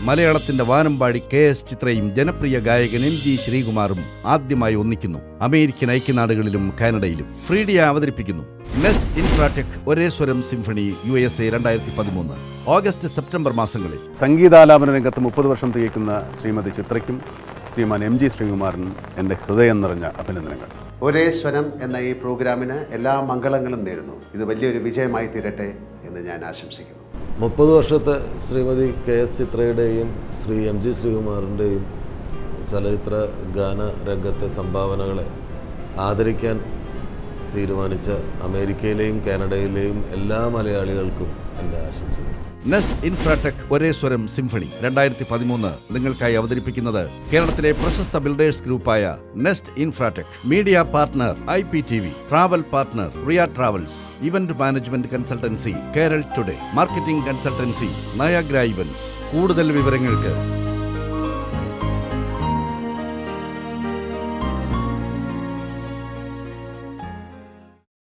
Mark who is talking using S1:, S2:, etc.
S1: മലയാളത്തിന്റെ വാനമ്പാടി KS ചിത്രയും ജനപ്രിയ ഗായകൻ MG ശ്രീകുമാറും ആദ്യമായി ഒന്നിക്കുന്നു. അമേരിക്കൻ ഐക്യനാടുകളിലും കാനഡയിലും. ഫ്രീഡിയ അവതരിപ്പിക്കുന്നു നെസ്റ്റ് ഇൻഫ്രാടെക് ഒരേ സ്വരം സിംഫണി USA 2013 ഓഗസ്റ്റ് സെപ്റ്റംബർ മാസങ്ങളിൽ.
S2: സംഗീതാലാപന രംഗത്ത് 30 വർഷം തികയ്ക്കുന്ന ശ്രീമതി ചിത്രയ്ക്കും ശ്രീമാൻ MG ശ്രീകുമാറിനും എൻ്റെ ഹൃദയം നിറഞ്ഞ അഭിനന്ദനങ്ങൾ.
S3: ഒരേ സ്വരം എന്ന ഈ പ്രോഗ്രാമിന് എല്ലാ മംഗളങ്ങളും നേരുന്നു. ഇത് വലിയൊരു വിജയമായി തീരട്ടെ എന്ന് ഞാൻ ആശംസിക്കുന്നു.
S4: 30 വർഷത്തെ ശ്രീമതി KS ചിത്രയുടെയും ശ്രീ MG ശ്രീകുമാറിൻ്റെയും ചലച്ചിത്ര ഗാന രംഗത്തെ സംഭാവനകളെ ആദരിക്കാൻ തീരുമാനിച്ച അമേരിക്കയിലെയും കാനഡയിലെയും എല്ലാ മലയാളികൾക്കും എൻ്റെ ആശംസകൾ.
S1: നെസ്റ്റ് ഇൻഫ്രാടെക് ഒരേ സ്വരം സിംഫണി 2013 നിങ്ങൾക്കായി അവതരിപ്പിക്കുന്നത് കേരളത്തിലെ പ്രശസ്ത ബിൽഡേഴ്സ് ഗ്രൂപ്പായ Nest Infratech. Media partner IPTV, travel partner Riya Travels, event management consultancy Kerala Today, marketing consultancy Niagara Events. കൂടുതൽ വിവരങ്ങൾക്ക്